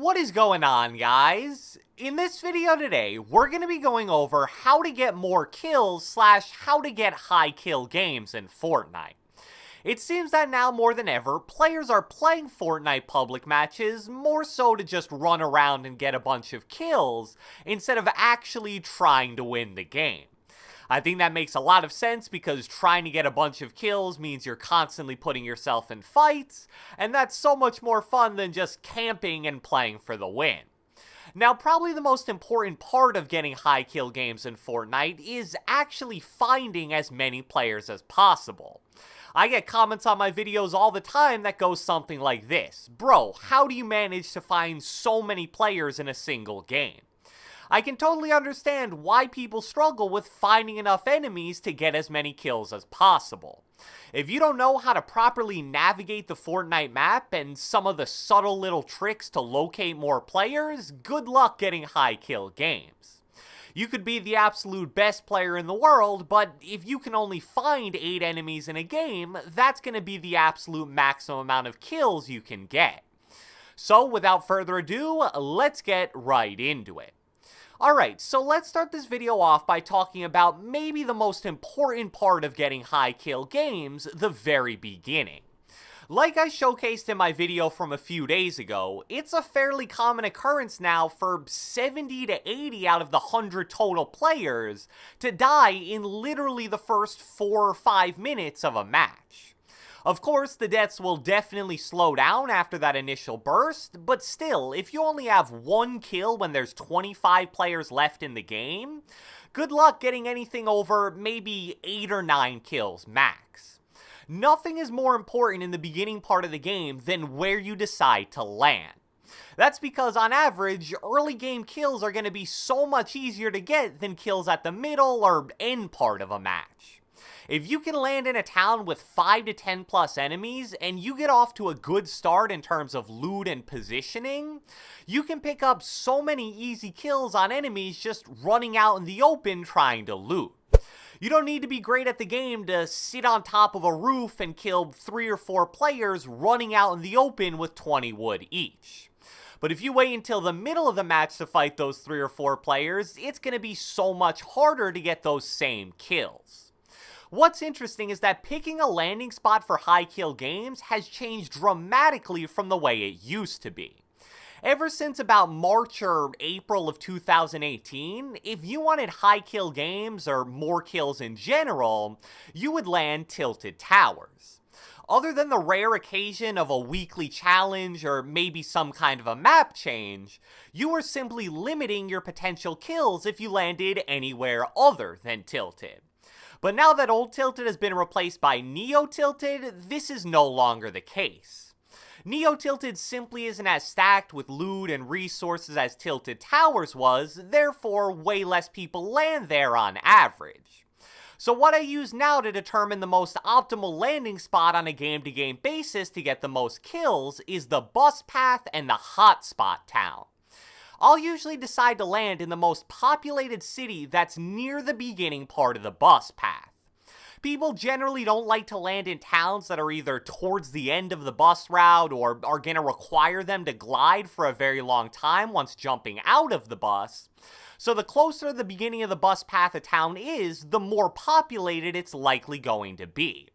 What is going on, guys? In this video today, we're going to be going over how to get more kills slash how to get high kill games in Fortnite. It seems that now more than ever, players are playing Fortnite public matches more so to just run around and get a bunch of kills instead of actually trying to win the game. I think that makes a lot of sense because trying to get a bunch of kills means you're constantly putting yourself in fights, and that's so much more fun than just camping and playing for the win. Now, probably the most important part of getting high kill games in Fortnite is actually finding as many players as possible. I get comments on my videos all the time that go something like this: "Bro, how do you manage to find so many players in a single game?" I can totally understand why people struggle with finding enough enemies to get as many kills as possible. If you don't know how to properly navigate the Fortnite map and some of the subtle little tricks to locate more players, good luck getting high kill games. You could be the absolute best player in the world, but if you can only find 8 enemies in a game, that's going to be the absolute maximum amount of kills you can get. So without further ado, let's get right into it. Alright, so let's start this video off by talking about maybe the most important part of getting high kill games, the very beginning. Like I showcased in my video from a few days ago, it's a fairly common occurrence now for 70 to 80 out of the 100 total players to die in literally the first 4 or 5 minutes of a match. Of course, the deaths will definitely slow down after that initial burst, but still, if you only have 1 kill when there's 25 players left in the game, good luck getting anything over maybe 8 or 9 kills max. Nothing is more important in the beginning part of the game than where you decide to land. That's because on average, early game kills are going to be so much easier to get than kills at the middle or end part of a match. If you can land in a town with 5 to 10 plus enemies and you get off to a good start in terms of loot and positioning, you can pick up so many easy kills on enemies just running out in the open trying to loot. You don't need to be great at the game to sit on top of a roof and kill 3 or 4 players running out in the open with 20 wood each. But if you wait until the middle of the match to fight those 3 or 4 players, it's going to be so much harder to get those same kills. What's interesting is that picking a landing spot for high kill games has changed dramatically from the way it used to be. Ever since about March or April of 2018, if you wanted high kill games or more kills in general, you would land Tilted Towers. Other than the rare occasion of a weekly challenge or maybe some kind of a map change, you were simply limiting your potential kills if you landed anywhere other than Tilted. But now that Old Tilted has been replaced by Neo Tilted, this is no longer the case. Neo Tilted simply isn't as stacked with loot and resources as Tilted Towers was, therefore way less people land there on average. So what I use now to determine the most optimal landing spot on a game-to-game basis to get the most kills is the bus path and the hotspot town. I'll usually decide to land in the most populated city that's near the beginning part of the bus path. People generally don't like to land in towns that are either towards the end of the bus route or are going to require them to glide for a very long time once jumping out of the bus. So the closer the beginning of the bus path a town is, the more populated it's likely going to be.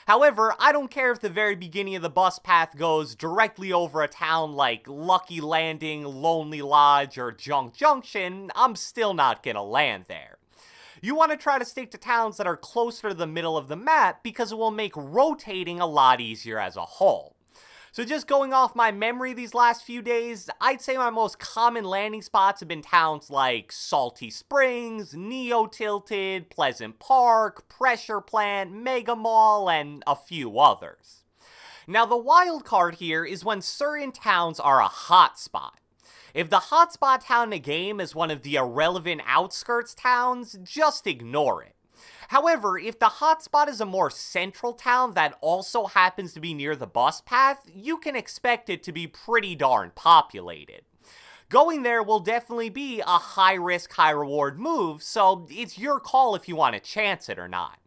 However, I don't care if the very beginning of the bus path goes directly over a town like Lucky Landing, Lonely Lodge, or Junk Junction, I'm still not gonna land there. You want to try to stick to towns that are closer to the middle of the map because it will make rotating a lot easier as a whole. So just going off my memory these last few days, I'd say my most common landing spots have been towns like Salty Springs, Neo Tilted, Pleasant Park, Pressure Plant, Mega Mall, and a few others. Now the wild card here is when certain towns are a hotspot. If the hotspot town in a game is one of the irrelevant outskirts towns, just ignore it. However, if the hotspot is a more central town that also happens to be near the bus path, you can expect it to be pretty darn populated. Going there will definitely be a high risk, high reward move, so it's your call if you want to chance it or not.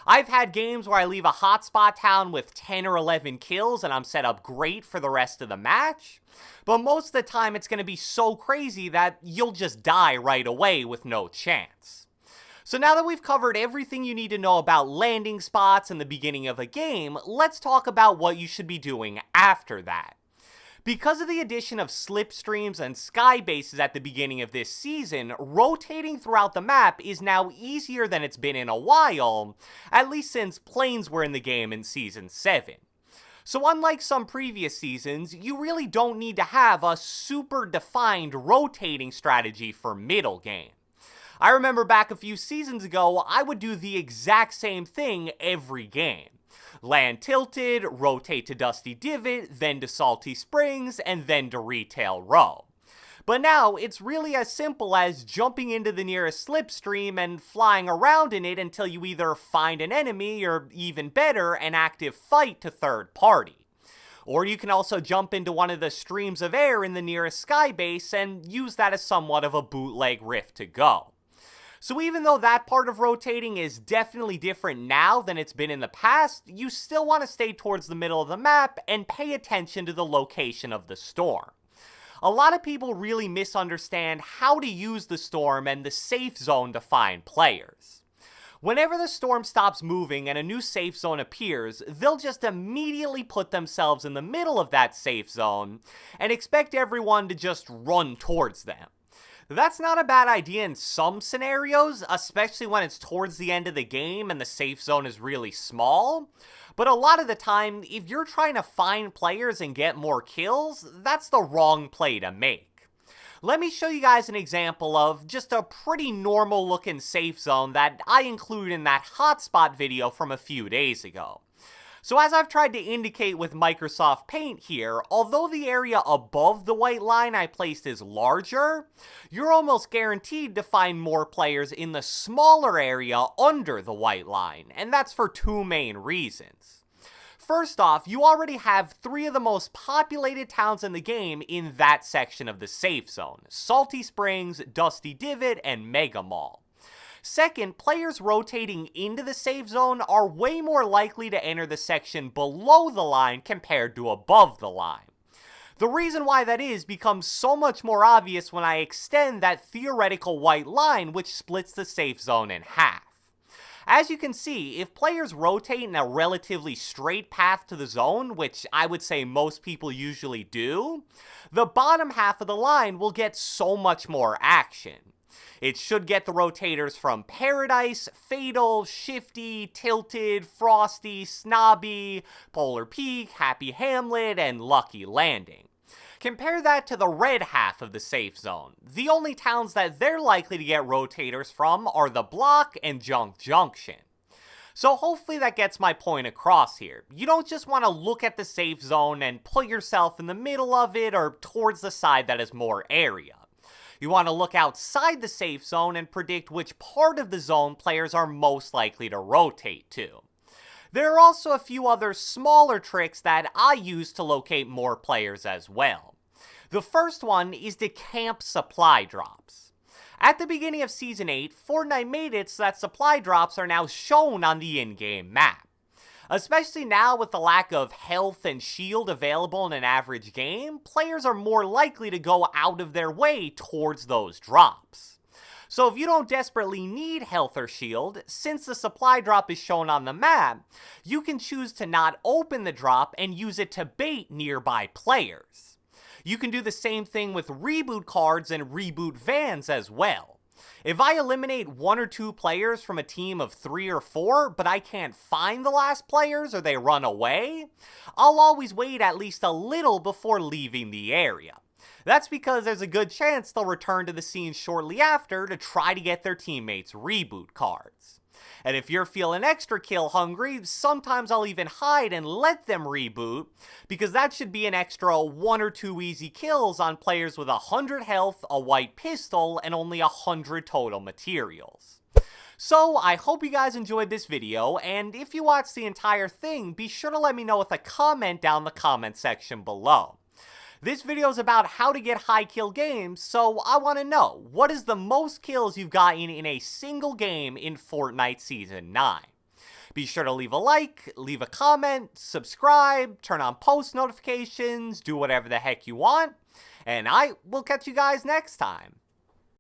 I've had games where I leave a hotspot town with 10 or 11 kills and I'm set up great for the rest of the match, but most of the time it's going to be so crazy that you'll just die right away with no chance. So now that we've covered everything you need to know about landing spots in the beginning of a game, let's talk about what you should be doing after that. Because of the addition of slipstreams and sky bases at the beginning of this season, rotating throughout the map is now easier than it's been in a while, at least since planes were in the game in Season 7. So unlike some previous seasons, you really don't need to have a super defined rotating strategy for middle game. I remember back a few seasons ago, I would do the exact same thing every game. Land tilted, rotate to Dusty Divot, then to Salty Springs, and then to Retail Row. But now, it's really as simple as jumping into the nearest slipstream and flying around in it until you either find an enemy or, even better, an active fight to third party. Or you can also jump into one of the streams of air in the nearest sky base and use that as somewhat of a bootleg rift to go. So even though that part of rotating is definitely different now than it's been in the past, you still want to stay towards the middle of the map and pay attention to the location of the storm. A lot of people really misunderstand how to use the storm and the safe zone to find players. Whenever the storm stops moving and a new safe zone appears, they'll just immediately put themselves in the middle of that safe zone and expect everyone to just run towards them. That's not a bad idea in some scenarios, especially when it's towards the end of the game and the safe zone is really small. But a lot of the time, if you're trying to find players and get more kills, that's the wrong play to make. Let me show you guys an example of just a pretty normal looking safe zone that I included in that hotspot video from a few days ago. So as I've tried to indicate with Microsoft Paint here, although the area above the white line I placed is larger, you're almost guaranteed to find more players in the smaller area under the white line, and that's for two main reasons. First off, you already have 3 of the most populated towns in the game in that section of the safe zone: Salty Springs, Dusty Divot, and Mega Mall. Second, players rotating into the safe zone are way more likely to enter the section below the line compared to above the line. The reason why that is becomes so much more obvious when I extend that theoretical white line which splits the safe zone in half. As you can see, if players rotate in a relatively straight path to the zone, which I would say most people usually do, the bottom half of the line will get so much more action. It should get the rotators from Paradise, Fatal, Shifty, Tilted, Frosty, Snobby, Polar Peak, Happy Hamlet, and Lucky Landing. Compare that to the red half of the safe zone. The only towns that they're likely to get rotators from are the Block and Junk Junction. So hopefully that gets my point across here. You don't just want to look at the safe zone and put yourself in the middle of it or towards the side that has more area. You want to look outside the safe zone and predict which part of the zone players are most likely to rotate to. There are also a few other smaller tricks that I use to locate more players as well. The first one is to camp supply drops. At the beginning of Season 8, Fortnite made it so that supply drops are now shown on the in-game map. Especially now with the lack of health and shield available in an average game, players are more likely to go out of their way towards those drops. So if you don't desperately need health or shield, since the supply drop is shown on the map, you can choose to not open the drop and use it to bait nearby players. You can do the same thing with reboot cards and reboot vans as well. If I eliminate 1 or 2 players from a team of 3 or 4, but I can't find the last players or they run away, I'll always wait at least a little before leaving the area. That's because there's a good chance they'll return to the scene shortly after to try to get their teammates' reboot cards. And if you're feeling extra kill hungry, sometimes I'll even hide and let them reboot, because that should be an extra 1 or 2 easy kills on players with 100 health, a white pistol, and only 100 total materials. So, I hope you guys enjoyed this video, and if you watched the entire thing, be sure to let me know with a comment down the comment section below. This video is about how to get high kill games, so I want to know, what is the most kills you've gotten in a single game in Fortnite Season 9? Be sure to leave a like, leave a comment, subscribe, turn on post notifications, do whatever the heck you want, and I will catch you guys next time.